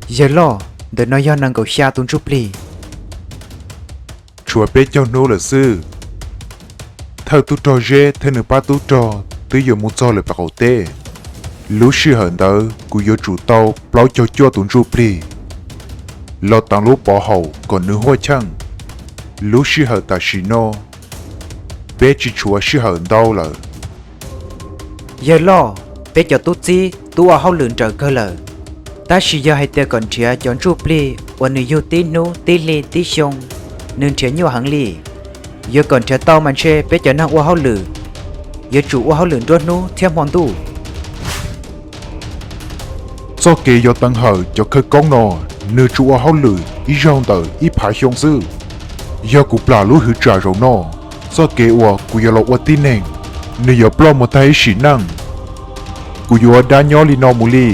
giờ lo để nói do năng cầu xa tuôn chút đi Chúa biết cho nó là sư. Thao tu trò dê, thao nữ ba tu trò, tới giờ muốn cho lời bạc hậu tê. Lúc sư hận đó, cụ yếu chủ tàu, báo cho chua tuôn rụp đi. Lo tăng lúc bỏ hậu, còn nữ hoa chăng. Lúc sư hận ta xì nô. Bé chỉ chúa sư hận đau là. giờ lo bé cho tốt gì tu ở hậu lượn trở cơ lờ ta chỉ giờ hay tiền còn chia chọn chút đi và nữ yêu tí nô tí lê tí sông nên chia nhiều hàng lì giờ còn chia tao mà chơi bé cho năng ở hậu lử giờ chủ ở hậu lượn đốt nô thêm hoàn tu Do kê do tăng hờ cho khơi con nò, nữ chủ ở hậu lử, ý rong tờ, ý phá hiông sư. Do cụ bà lũ hữu trả rầu nò, do kê ua cụ yếu lọc ua tin nền, nữ yếu blo một thay xỉ năng. Cụ yếu đá nhỏ lì nò mù lì.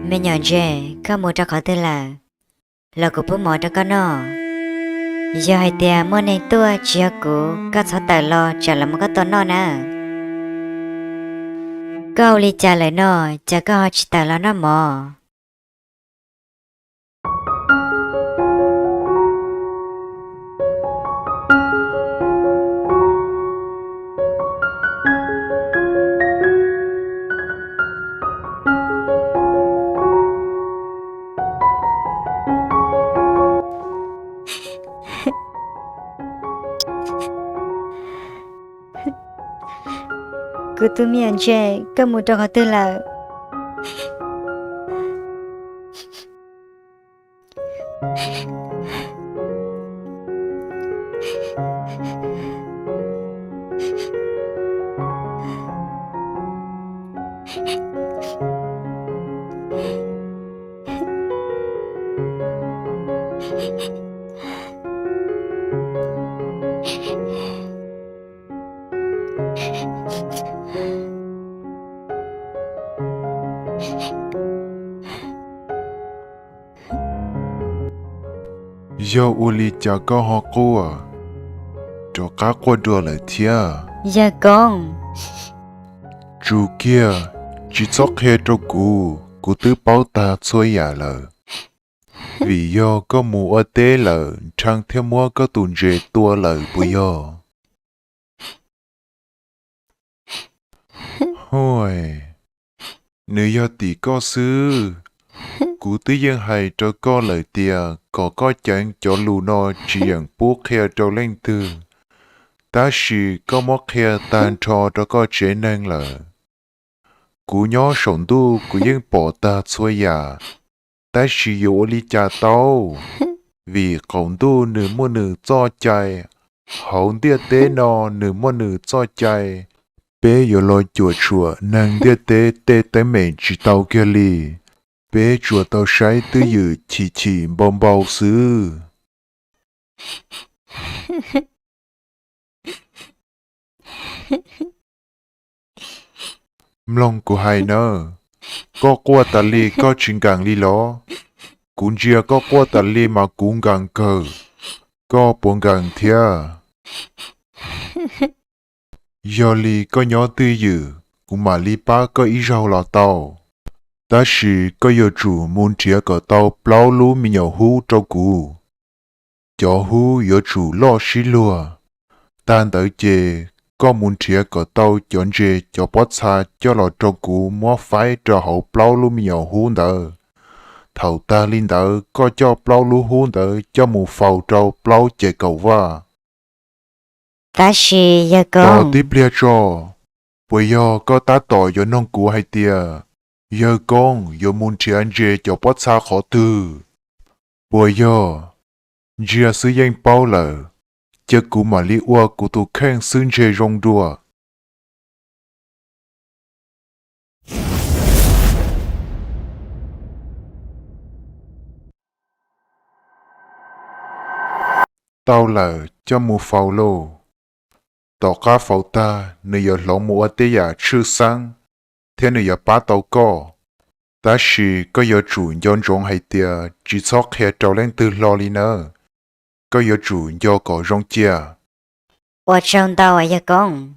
Mẹ nhỏ dê, có mua cho khỏi tên là của bố mỏ cho con nó. Giờ hai tia mua này tua chia của các cháu tài lo trả là một cái tuần nó nè. Câu li trả lời nó, chả có chỉ tài lo nó mò. Cứ tụi miệng chê, có mua cho khỏi tên là Do u li chả có họ cô à. Cho cá qua đùa lại thia. Dạ con. Chú kia, chỉ chóc hết cho cụ tư báo ta xôi giả lờ. Vì do có mù ở tế lờ, chẳng thêm mua có tùn dễ tua lờ bùi do. Hôi, nữ do tỷ có sư. Cụ tư dân hay cho có lời tìa, có chẳng cho lù nó chỉ dần bố khe cho lên tư. Ta chỉ có móc khe tàn cho có chế năng lờ. Cụ nhỏ sống tu cụ dân bỏ ta xuôi giả. Ta chỉ yếu lý cha tao. Vì khổng tu nữ mô nữ cho chạy. Hổng tiết tế nó nữ mô nữ cho chạy. Bé yếu lôi chùa nàng tiết tế tế tế mệnh chỉ tao kia lì. Bé chùa tao sái tư dự chỉ bông bao sư. Mlong của hai nơ. Có qua tà lì có chuyện càng lì ló. Cũng chia có qua tà lì mà cũng càng cờ. Có buồn càng thia. Do lì có nhỏ tư dự. Cũng mà lì bá có ý rau lò tàu. Ta chỉ có yêu chủ muốn chia cờ tàu bao lú mi nhỏ hú cho cụ. Cho hú yêu chủ lo xí lùa. Tan tới chê. Có muốn chia cờ tàu chọn chê cho bó xa cho lò cho cụ mua phải cho hậu bao lú mi nhỏ hú đỡ. Thầu ta linh đỡ có cho bao lú hú đỡ cho mù phàu cho bao chê cầu va. Ta chỉ dạ Tỏ con. tiếp lia cho. Bởi do có ta tỏ cho nông cụ hay tìa. Giờ con, giờ muốn chia anh chê cho bó xa khó tư. Bởi do, dìa sư danh bao lờ. Chứ cụ mà lý ua cụ tù khen xương chê rong đùa. Tao lờ cho mù phao lô. Tỏ cá phao ta, nơi giờ lỗ mù ở tế giả chư sang. Thế nơi giờ bá tao có. ta chỉ có giờ chủ yon rong hay tia chỉ sót khe trâu lên từ lo li nơ có giờ chủ do có rong chia 我种到我一公，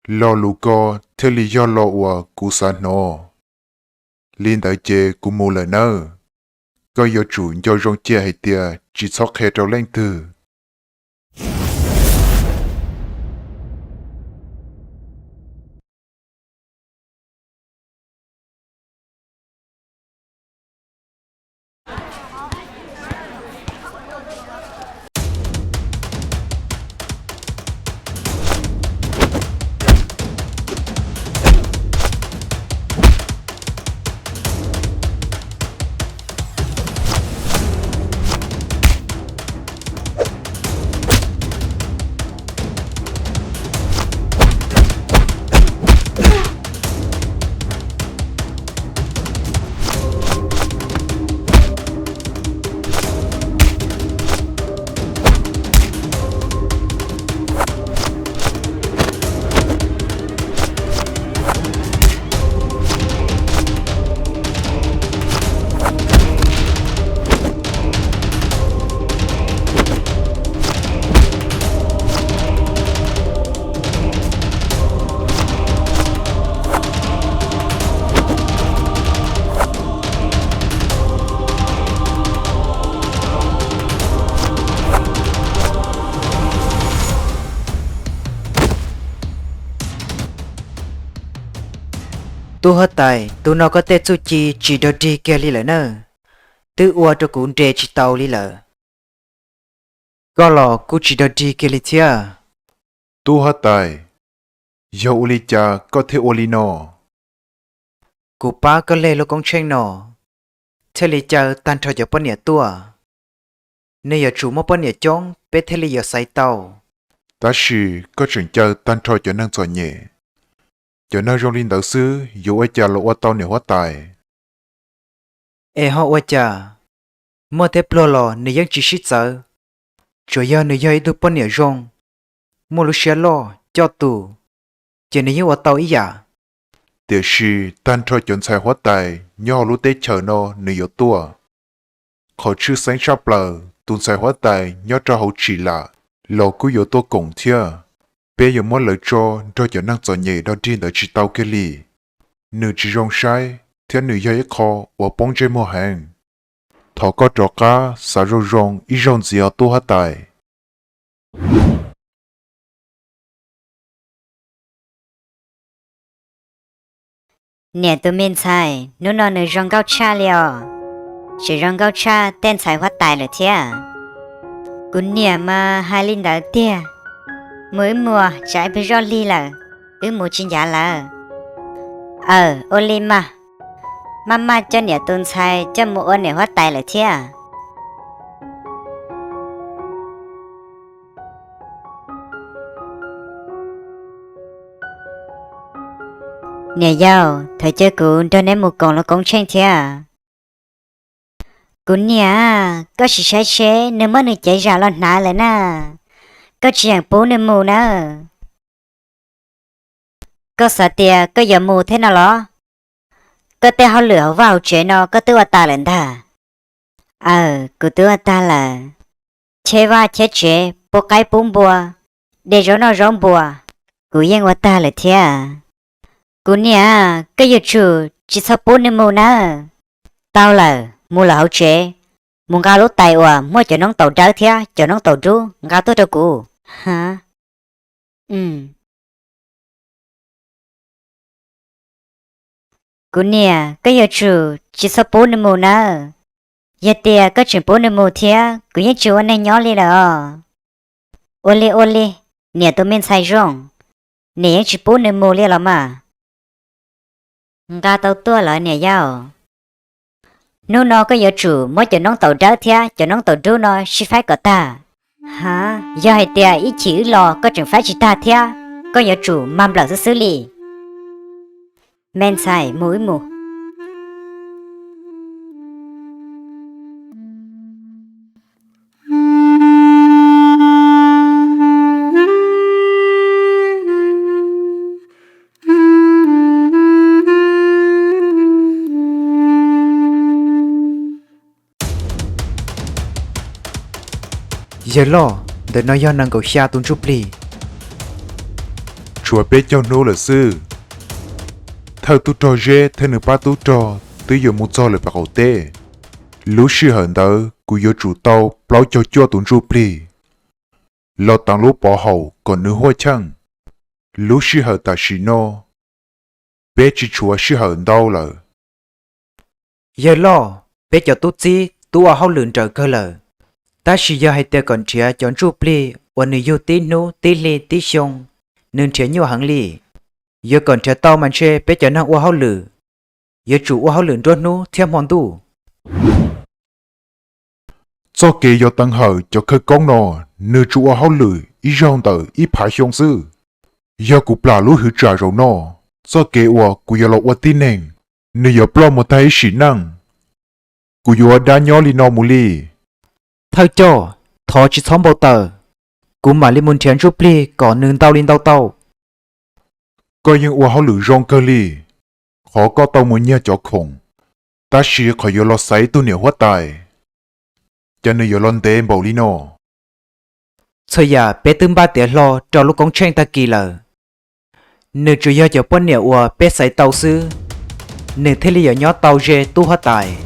lo lu co thế li do lo wa cú sa no liên đại chế cú mù lời nơ có giờ chủ do rong chia hay tia chỉ sót khe trâu lên từ tu hết tài tu nó có tết su chi chỉ đôi đi kia li lợ nơ tự ua cho cũng trẻ chỉ tàu li lợ có lò cũng chỉ đôi đi kia li thia tu hết tài giờ uli cha có thể uli no cụ ba có lê lo công tranh nọ thế li chờ tan cho giờ bận nhẹ tua nên giờ chủ mất bận nhẹ chong bé thế li giờ say tàu ta chỉ có chuyện chơi tan trò cho năng giỏi nhẹ cho năng rong linh đạo sư dù ai cha lộ tao nửa hóa tài e họ qua cha mua thế plo lò nênยังchỉ shit sợ rồi giờ nên giờ ít bận nhẹ rong mua lúc xe lo cho tù chỉ nên như ở tàu ý à để chỉ tan trò chọn sai hóa tài nhỏ lũ tế chờ nó nửa tua họ chưa sáng sắp lờ tuần sai hóa tài nhỏ cho hậu chỉ là lò cứ yếu tố cùng thia bây giờ muốn lợi cho năng giỏi nhẹ đó đi đợi chỉ tao cái li nửa chỉ rong sai thiên nửa giờ khó và bông chơi mua hàng thọ có trò cá xả rong rong ít rong gì ở tu hóa tài nè tụi mình xài, nó nó nửa rong cao cha liao, chỉ rong cao cha tên xài hóa tài rồi thia, cún nè mà hai linh đạo tia, mới mùa trái bị rò li là, mùa chín giá là, ô li mà, mama cho nè tụi xài cho mùa nè hóa tài rồi thia. Nè giàu, thời chơi cún cho nên một con là con tranh thế à? Cún nè, có chỉ sai chế nếu mà người chạy ra lon nã lại nè, có chỉ hàng bố nên mù nè, có sợ tiệt có giờ mù thế nào đó, có té họ lửa vào chế nó có tư ta lên ta, cứ tư ta là chế va chế chế, bố cái bún bùa, để cho nó rong bùa, cứ yên qua ta lại thế à? Cú nè, cái giờ chủ chỉ sao bố nên mua nè. Tao là mua là hậu chế. Muốn gà lúc tài ủa, mua cho nó tàu trái thia, cho nó tàu tru, gà tốt cho cú. Hả? Cú nè, cái giờ chủ chỉ sao bố nên mua nè. Giờ tiệt cái chuyện bố nên mua thia, cứ như chủ anh nhỏ đi đó. Ô li, nè tụi mình sai rong. Nè chỉ bố nên mua li là mà. Nga tàu tua lại nè giàu. Nó có giờ chủ mới cho nó tàu trái thia, cho nó tàu tru nó chỉ phải có ta. Hả? Giờ hay tiệt ý chỉ lo có chuyện phải chỉ ta thia, có giờ chủ mang lòng xử lý. Men sai mũi mù. giờ lo để nó do năng cầu xa tuôn chút đi Chúa bé cho nó là sư. Thao tu trò dê, thao nữ ba tu trò, tới giờ muốn cho lại bà cầu tê. Lúc sư hẳn đó, cụ yếu chủ tàu, bảo cho chua tuôn chút đi. Lo tăng lúc bỏ hậu, còn nữ hoa chăng. Lúc sư hẳn ta xì nó. Bé chỉ chúa sư hẳn đau là. giờ lo bé cho tút chi tu ở hậu lươn trở cơ lờ ta chỉ giờ hay tê còn chia chọn chút đi và nữ yêu tí nô tí lê tí sông nên chia nhiều hàng lì giờ còn chia tao mà chơi bé cho năng ở hậu lử giờ chủ ở hậu lươn đốt nô theo món tu Cho kê yếu tăng hở cho khơi con nó, nữ chủ ở hậu lử, ý dòng tờ, ý phá hiông sư. Giờ cụ bà lúc hữu trả rồi nó. Cho kê yếu cụ yếu lọc ở tí nền. Nữ yếu bỏ một tay xỉ năng. Cụ yếu đá nhỏ lì nó mù lì. thay cho thọ chỉ sống bao tờ cú mà lên muốn chén chút đi còn nương tao lên tao Có những ua hậu lử rong cơ lì. Khó có tao muốn nhớ cho khổng. Ta xỉ khỏi yếu lọ sáy tu nhiều hóa tài. Cho nữ yếu lon tế bảo lì nó. thời giờ bé tương ba tiền lo cho lúc công tranh ta kỳ lờ nữ chủ yếu cho bọn nhiều ua bé sai tàu sư nữ thế lý ở nhỏ tàu dê tu hóa tài